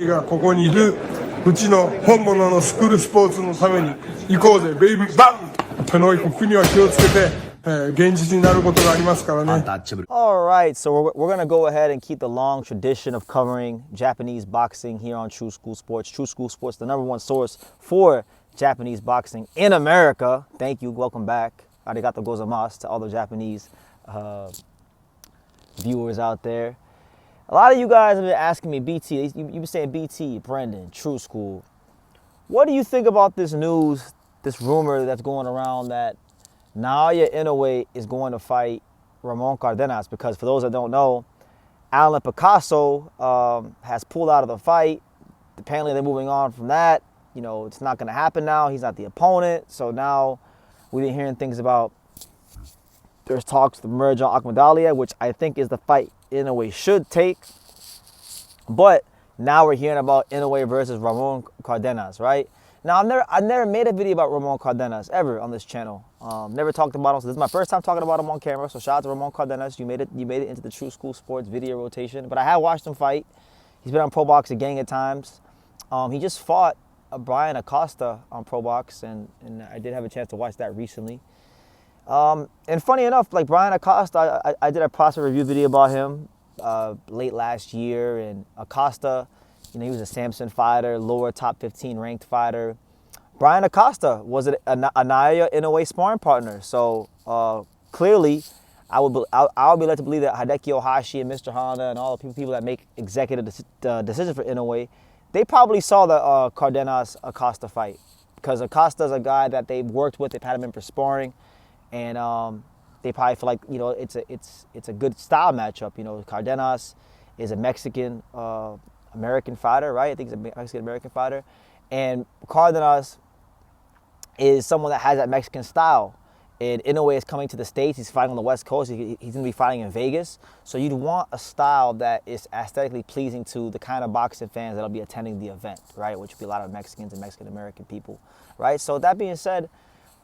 がここにいるうちの本物のスクールスポーツのために行こうぜベイビーバンこの国は気をつけて、現実になることがありますからね。All right, so we're going to go ahead and keep the long tradition of covering Japanese boxing here on True School Sports. True School Sports, the #1 source for Japanese boxing in America. Thank you. Welcome back. Arigato gozaimasu to all the Japanese viewers out there. A lot of you guys have been asking me, BT, you've been saying, BT, Brendan, True School. What do you think about this news, this rumor that's going around that Naoya Inoue is going to fight Ramon Cardenas? Because for those that don't know, Allen Picasso has pulled out of the fight. Apparently they're moving on from that. You know, it's not going to happen now. He's not the opponent. So now we've been hearing things about there's talks to merge on Akhmadalia, which I think is the fight Inoue should take. But now we're hearing about Inoue versus Ramon Cardenas, right? Now, I've never made a video about Ramon Cardenas ever on this channel. Never talked about him. So this is my first time talking about him on camera. So shout out to Ramon Cardenas. You made it into the True School Sports video rotation. But I have watched him fight. He's been on Pro Box a gang at times. He just fought Brian Acosta on Pro Box, and I did have a chance to watch that recently. And funny enough, like Brian Acosta, I did a prospect review video about him late last year. And Acosta, you know, he was a Samson fighter, lower top 15 ranked fighter. Brian Acosta was a Naoya Inoue sparring partner. So clearly, I would be led to believe that Hideki Ohashi and Mr. Honda and all the people that make executive decisions for Inoue, they probably saw the Cardenas Acosta fight, because Acosta's a guy that they've worked with. They've had him in for sparring. And they probably feel like, you know, it's a good style matchup. You know, Cardenas is a Mexican American fighter, right? I think he's a Mexican American fighter, and Cardenas is someone that has that Mexican style. And Inoue is coming to the States. He's fighting on the West Coast. He's going to be fighting in Vegas. So you'd want a style that is aesthetically pleasing to the kind of boxing fans that'll be attending the event, right? Which would be a lot of Mexicans and Mexican American people, right? So that being said,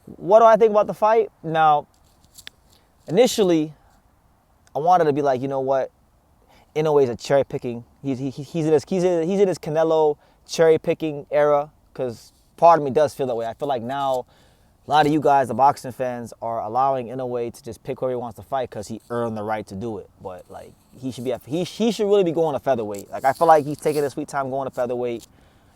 what do I think about the fight? Now, initially, I wanted to be like, you know what? Inoue is a cherry picking. He's in his Canelo cherry picking era, because part of me does feel that way. I feel like now a lot of you guys, the boxing fans, are allowing Inoue to just pick where he wants to fight because he earned the right to do it. But like he should really be going to featherweight. Like I feel like he's taking his sweet time going to featherweight.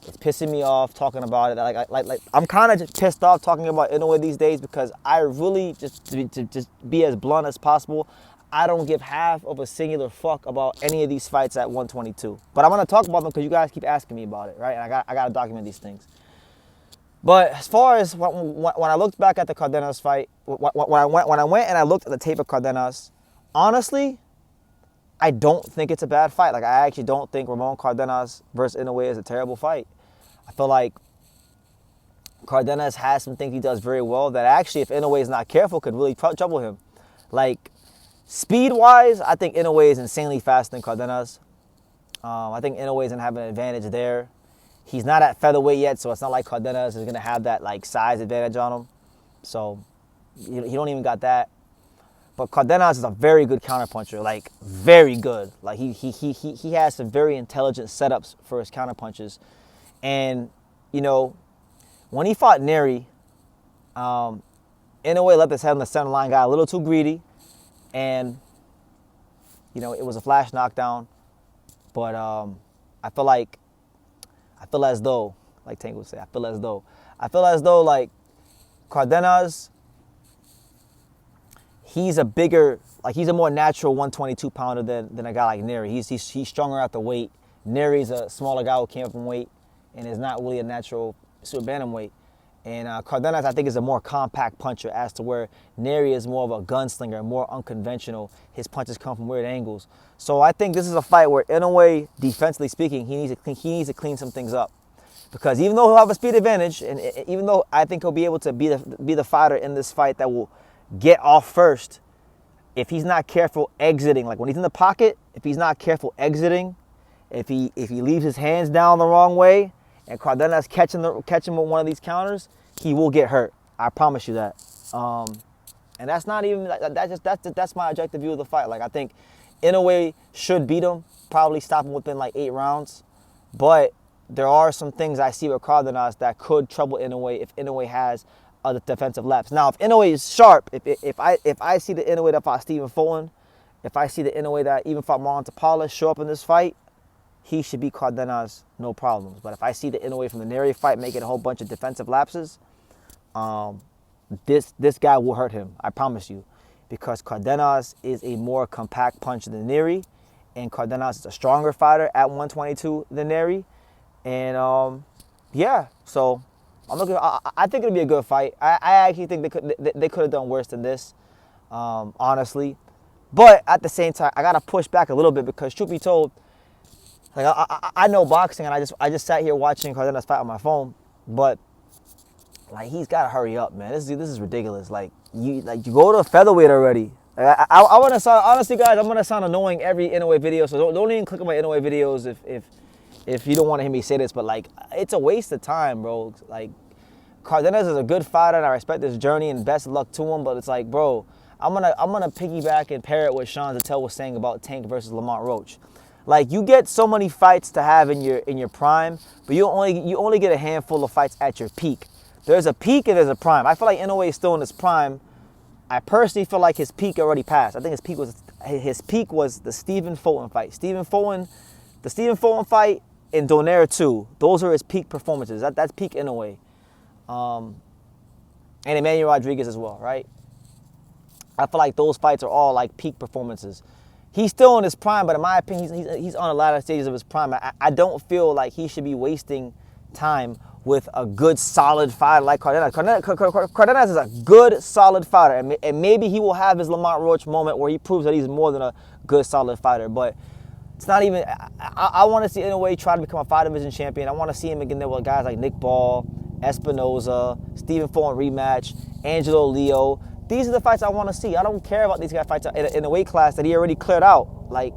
It's pissing me off talking about it. Like I'm kind of just pissed off talking about Inoue these days, because I really to be as blunt as possible, I don't give half of a singular fuck about any of these fights at 122. But I'm gonna talk about them because you guys keep asking me about it, right? And I gotta document these things. But as far as when I looked back at the Cardenas fight, when I went and I looked at the tape of Cardenas, honestly, I don't think it's a bad fight. Like, I actually don't think Ramon Cardenas versus Inoue is a terrible fight. I feel like Cardenas has some things he does very well that actually, if Inoue is not careful, could really trouble him. Like, speed-wise, I think Inoue is insanely faster than Cardenas. I think Inoue is going to have an advantage there. He's not at featherweight yet, so it's not like Cardenas is going to have that, like, size advantage on him. So, he don't even got that. But Cardenas is a very good counterpuncher, like very good. Like he has some very intelligent setups for his counterpunches. And, you know, when he fought Neri, Inoue left his head on the center line, got a little too greedy. And, you know, it was a flash knockdown. But I feel as though, like Tank would say, I feel as though like Cardenas, he's a more natural 122 pounder than a guy like Neri. He's stronger at the weight. Neri's a smaller guy who came up in weight and is not really a natural super bantamweight. And Cardenas, I think, is a more compact puncher, as to where Neri is more of a gunslinger, more unconventional. His punches come from weird angles. So I think this is a fight where Inoue, defensively speaking, he needs to clean some things up. Because even though he'll have a speed advantage, and even though I think he'll be able to be the fighter in this fight that will get off first, if he's not careful exiting, like when he's in the pocket, if he's not careful exiting, if he leaves his hands down the wrong way, and Cardenas catch him with one of these counters, he will get hurt. I promise you that. And that's not even that's my objective view of the fight. Like, I think Inoue should beat him, probably stop him within like 8 rounds. But there are some things I see with Cardenas that could trouble Inoue if Inoue has other defensive lapse. Now, if Inoue is sharp, if I see the Inoue that fought Stephen Fulton, if I see the Inoue that even fought Marlon Tapala show up in this fight, he should beat Cardenas no problems. But if I see the Inoue from the Nery fight making a whole bunch of defensive lapses, this guy will hurt him, I promise you. Because Cardenas is a more compact puncher than Nery, and Cardenas is a stronger fighter at 122 than Nery. And yeah, so I think it'll be a good fight. I actually think they could have done worse than this, honestly. But at the same time, I gotta push back a little bit because, truth be told, like I know boxing, and I just sat here watching Cardenas fight on my phone. But like, he's gotta hurry up, man. This is ridiculous. Like you go to featherweight already. I want to sound, honestly, guys, I'm gonna sound annoying every Inoue video. So don't even click on my Inoue videos if you don't want to hear me say this. But like, it's a waste of time, bro. Like, Cardenas is a good fighter, and I respect his journey, and best of luck to him. But it's like, bro, I'm gonna piggyback and pair it what Sean Zattel was saying about Tank versus Lamont Roach. Like, you get so many fights to have in your prime, but you only get a handful of fights at your peak. There's a peak and there's a prime. I feel like Inoue is still in his prime. I personally feel like his peak already passed. I think his peak was the Stephen Fulton fight. The Stephen Fulton fight and Donaire 2. Those are his peak performances. That's peak Inoue. And Emmanuel Rodriguez as well, right? I feel like those fights are all like peak performances. He's still in his prime, but in my opinion, he's on the latter stages of his prime. I don't feel like he should be wasting time with a good, solid fighter like Cardenas. Cardenas is a good, solid fighter, and maybe he will have his Lamont Roach moment where he proves that he's more than a good, solid fighter. But it's not even. I want to see Inoue try to become a 5-division champion. I want to see him again there with guys like Nick Ball, Espinoza, Stephen Fulton rematch, Angelo Leo. These are the fights I want to see. I don't care about these guys fights in a weight class that he already cleared out. Like,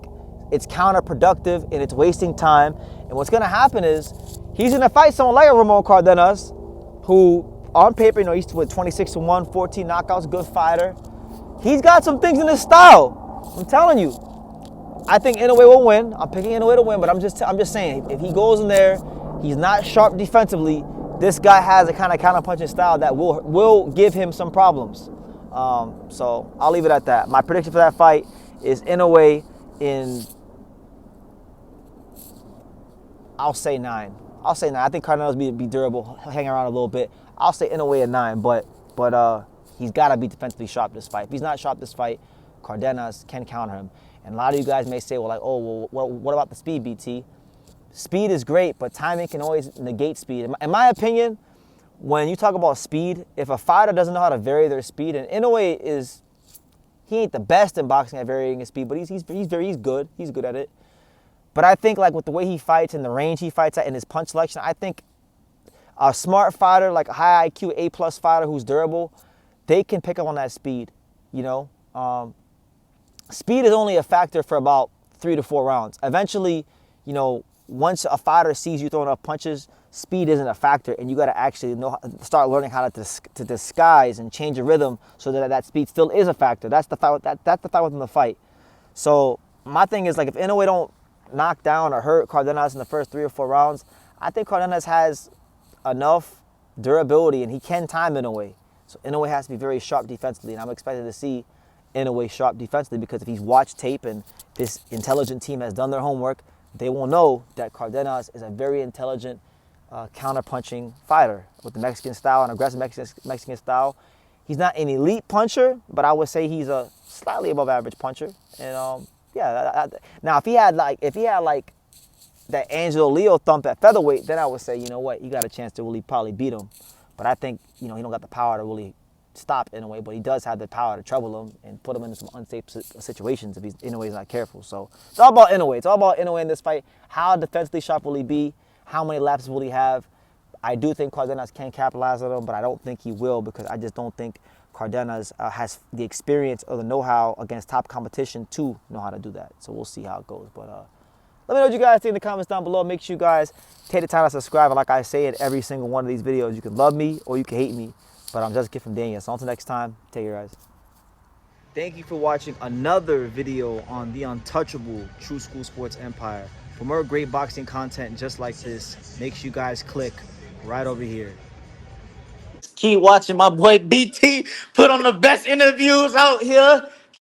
it's counterproductive and it's wasting time. And what's going to happen is he's going to fight someone like Ramon Cardenas, who on paper, he's with 26-1, 14 knockouts, good fighter. He's got some things in his style. I'm telling you. I think Inoue will win. I'm picking Inoue to win, but I'm just saying, if he goes in there, he's not sharp defensively. This guy has a kind of counter-punching style that will give him some problems. So I'll leave it at that. My prediction for that fight is Inoue in, I'll say 9. I think Cardenas will be durable, hang around a little bit. I'll say Inoue at 9, but he's got to be defensively sharp this fight. If he's not sharp this fight, Cardenas can counter him. And a lot of you guys may say, well, what about the speed, BT? Speed is great, but timing can always negate speed. In my opinion, when you talk about speed, if a fighter doesn't know how to vary their speed, and Inoue he ain't the best in boxing at varying his speed, but he's good. He's good at it. But I think, like, with the way he fights and the range he fights at and his punch selection, I think a smart fighter, like a high IQ A+ fighter who's durable, they can pick up on that speed. Speed is only a factor for about 3 to 4 rounds. Eventually, once a fighter sees you throwing up punches, speed isn't a factor, and you got to actually start learning how to disguise and change your rhythm so that speed still is a factor. That's the fight. That's the fight within the fight. So my thing is, like, if Inoue don't knock down or hurt Cardenas in the first 3 or 4 rounds, I think Cardenas has enough durability and he can time Inoue. So Inoue has to be very sharp defensively, and I'm expected to see Inoue sharp defensively, because if he's watched tape and this intelligent team has done their homework, they will know that Cardenas is a very intelligent counter-punching fighter with the Mexican style, an aggressive Mexican style. He's not an elite puncher, but I would say he's a slightly above average puncher. And now if he had like that Angelo Leo thump at featherweight, then I would say, you know what, you got a chance to really probably beat him. But I think, he don't got the power to really stop Inoue, but he does have the power to trouble him and put him into some unsafe situations if Inoue's not careful. So it's all about Inoue. It's all about Inoue in this fight. How defensively sharp will he be? How many lapses will he have? I do think Cardenas can capitalize on him, but I don't think he will, because I just don't think Cardenas has the experience or the know-how against top competition to know how to do that. So we'll see how it goes. But let me know what you guys think in the comments down below. Make sure you guys take the time to subscribe. And like I say in every single one of these videos, you can love me or you can hate me, but I'm just a kid from Daniel. So until next time, take care, guys. Thank you for watching another video on the untouchable True School Sports Empire. For more great boxing content just like this, make sure you guys click right over here. Keep watching my boy BT put on the best interviews out here.